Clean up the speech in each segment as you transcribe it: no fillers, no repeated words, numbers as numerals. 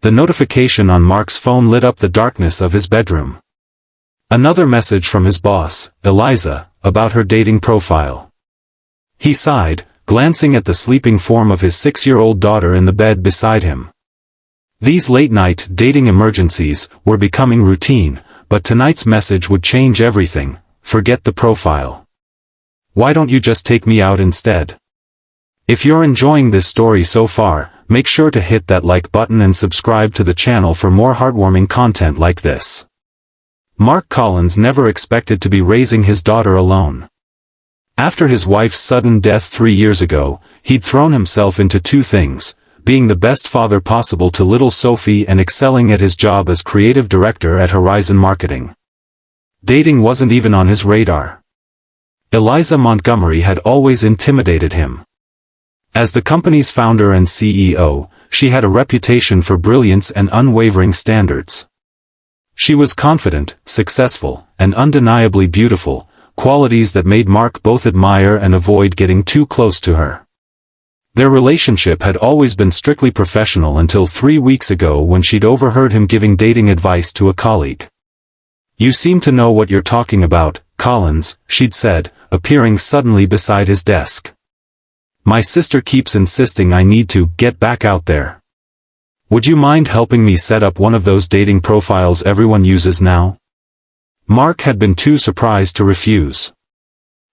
The notification on Mark's phone lit up the darkness of his bedroom. Another message from his boss, Eliza, about her dating profile. He sighed, glancing at the sleeping form of his 6-year-old daughter in the bed beside him. These late-night dating emergencies were becoming routine, but tonight's message would change everything. Forget the profile. Why don't you just take me out instead? If you're enjoying this story so far, make sure to hit that like button and subscribe to the channel for more heartwarming content like this. Mark Collins never expected to be raising his daughter alone. After his wife's sudden death 3 years ago, he'd thrown himself into two things: being the best father possible to little Sophie and excelling at his job as creative director at Horizon Marketing. Dating wasn't even on his radar. Eliza Montgomery had always intimidated him. As the company's founder and CEO, she had a reputation for brilliance and unwavering standards. She was confident, successful, and undeniably beautiful, qualities that made Mark both admire and avoid getting too close to her. Their relationship had always been strictly professional until 3 weeks ago when she'd overheard him giving dating advice to a colleague. "You seem to know what you're talking about, Collins," she'd said, appearing suddenly beside his desk. "My sister keeps insisting I need to get back out there. Would you mind helping me set up one of those dating profiles everyone uses now?" Mark had been too surprised to refuse.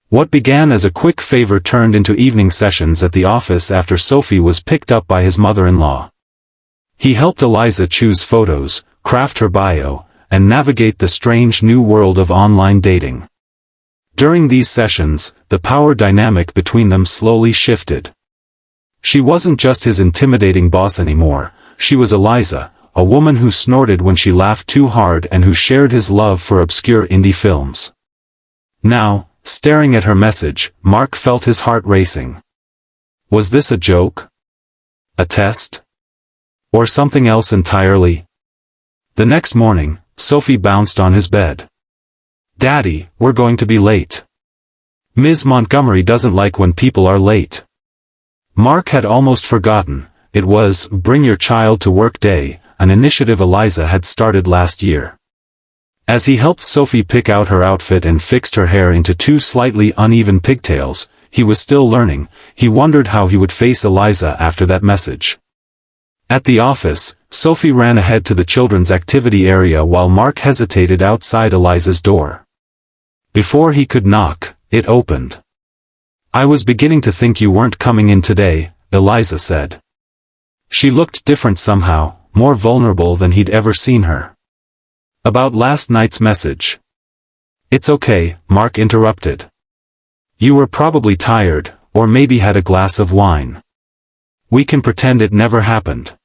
What began as a quick favor turned into evening sessions at the office after Sophie was picked up by his mother-in-law. He helped Eliza choose photos, craft her bio, and navigate the strange new world of online dating. During these sessions, the power dynamic between them slowly shifted. She wasn't just his intimidating boss anymore. She was Eliza, a woman who snorted when she laughed too hard and who shared his love for obscure indie films. Now, staring at her message, Mark felt his heart racing. Was this a joke? A test? Or something else entirely? The next morning, Sophie bounced on his bed. "Daddy, we're going to be late. Ms. Montgomery doesn't like when people are late." Mark had almost forgotten. It was Bring Your Child to Work Day, an initiative Eliza had started last year. As he helped Sophie pick out her outfit and fixed her hair into 2 slightly uneven pigtails, he was still learning. He wondered how he would face Eliza after that message. At the office, Sophie ran ahead to the children's activity area while Mark hesitated outside Eliza's door. Before he could knock, it opened. "I was beginning to think you weren't coming in today," Eliza said. She looked different somehow, more vulnerable than he'd ever seen her. "About last night's message." "It's okay," Mark interrupted. "You were probably tired, or maybe had a glass of wine. We can pretend it never happened."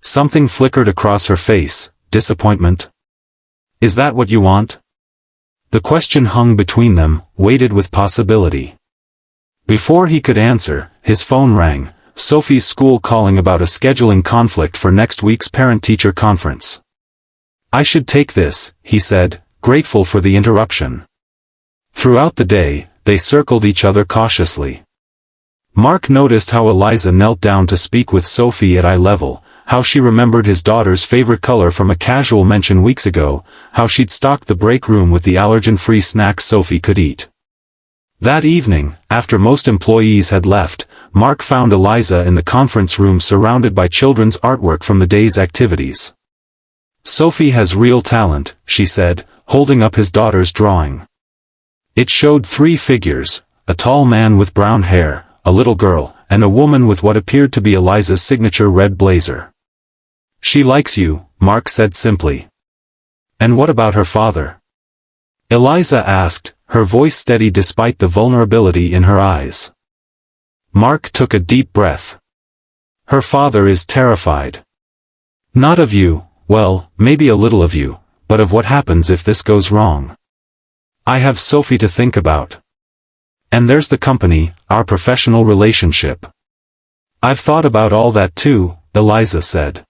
Something flickered across her face. Disappointment? "Is that what you want?" The question hung between them, weighted with possibility. Before he could answer, his phone rang. Sophie's school calling about a scheduling conflict for next week's parent-teacher conference. "I should take this," he said, grateful for the interruption. Throughout the day, they circled each other cautiously. Mark noticed how Eliza knelt down to speak with Sophie at eye level, how she remembered his daughter's favorite color from a casual mention weeks ago, how she'd stocked the break room with the allergen-free snacks Sophie could eat. That evening, after most employees had left, Mark found Eliza in the conference room surrounded by children's artwork from the day's activities. "Sophie has real talent," she said, holding up his daughter's drawing. It showed 3 figures, a tall man with brown hair, a little girl, and a woman with what appeared to be Eliza's signature red blazer. "She likes you," Mark said simply. "And what about her father?" Eliza asked, her voice steady despite the vulnerability in her eyes. Mark took a deep breath. "Her father is terrified. Not of you, well, maybe a little of you, but of what happens if this goes wrong. I have Sophie to think about. And there's the company, our professional relationship." "I've thought about all that too," Eliza said.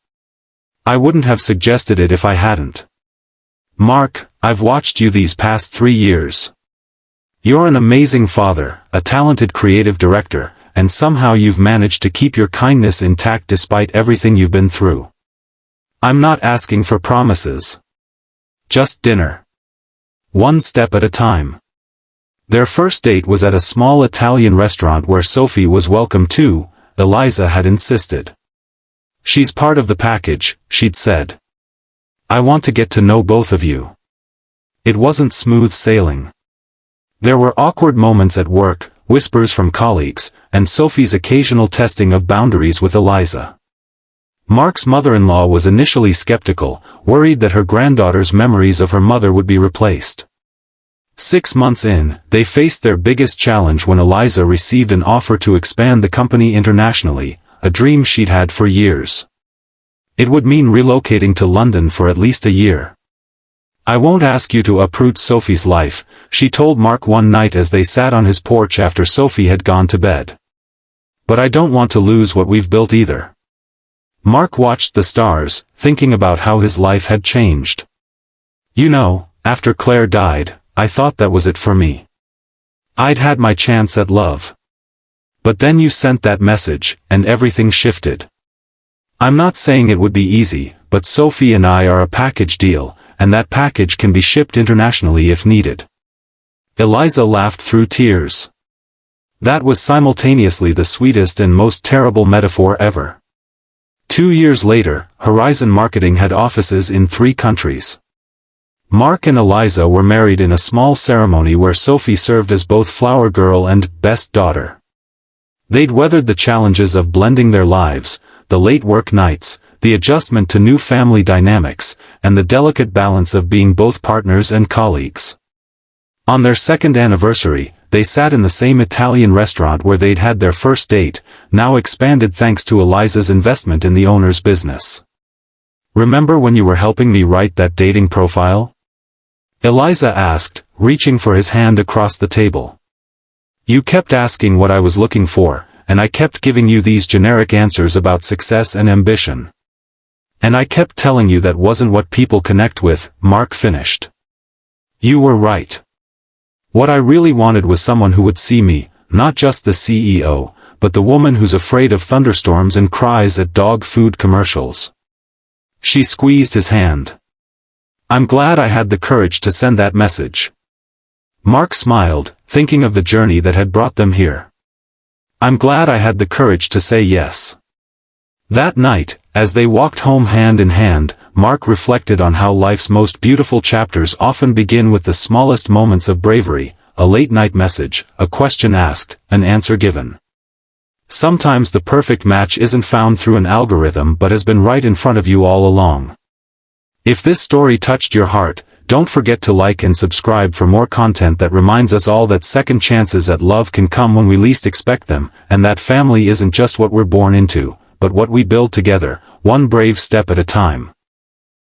"I wouldn't have suggested it if I hadn't. Mark, I've watched you these past 3 years. You're an amazing father, a talented creative director, and somehow you've managed to keep your kindness intact despite everything you've been through. I'm not asking for promises. Just dinner. One step at a time. Their first date was at a small Italian restaurant where Sophie was welcome too, Eliza had insisted. She's part of the package, she'd said. I want to get to know both of you. It wasn't smooth sailing. There were awkward moments at work, whispers from colleagues, and Sophie's occasional testing of boundaries with Eliza. Mark's mother-in-law was initially skeptical, worried that her granddaughter's memories of her mother would be replaced. 6 months in, they faced their biggest challenge when Eliza received an offer to expand the company internationally, a dream she'd had for years. It would mean relocating to London for at least a year. I won't ask you to uproot Sophie's life, she told Mark one night as they sat on his porch after Sophie had gone to bed. But I don't want to lose what we've built either. Mark watched the stars, thinking about how his life had changed. You know, after Claire died, I thought that was it for me. I'd had my chance at love. But then you sent that message, and everything shifted. I'm not saying it would be easy, but Sophie and I are a package deal, and that package can be shipped internationally if needed. Eliza laughed through tears. That was simultaneously the sweetest and most terrible metaphor ever. 2 years later, Horizon Marketing had offices in 3 countries. Mark and Eliza were married in a small ceremony where Sophie served as both flower girl and best daughter. They'd weathered the challenges of blending their lives, the late work nights, the adjustment to new family dynamics, and the delicate balance of being both partners and colleagues. On their 2nd anniversary, they sat in the same Italian restaurant where they'd had their first date, now expanded thanks to Eliza's investment in the owner's business. Remember when you were helping me write that dating profile? Eliza asked, reaching for his hand across the table. You kept asking what I was looking for, and I kept giving you these generic answers about success and ambition. And I kept telling you that wasn't what people connect with, Mark finished. You were right. What I really wanted was someone who would see me, not just the CEO, but the woman who's afraid of thunderstorms and cries at dog food commercials. She squeezed his hand. I'm glad I had the courage to send that message. Mark smiled, thinking of the journey that had brought them here. I'm glad I had the courage to say yes. That night, as they walked home hand in hand, Mark reflected on how life's most beautiful chapters often begin with the smallest moments of bravery, a late-night message, a question asked, an answer given. Sometimes the perfect match isn't found through an algorithm but has been right in front of you all along. If this story touched your heart, don't forget to like and subscribe for more content that reminds us all that second chances at love can come when we least expect them, and that family isn't just what we're born into, but what we build together, one brave step at a time.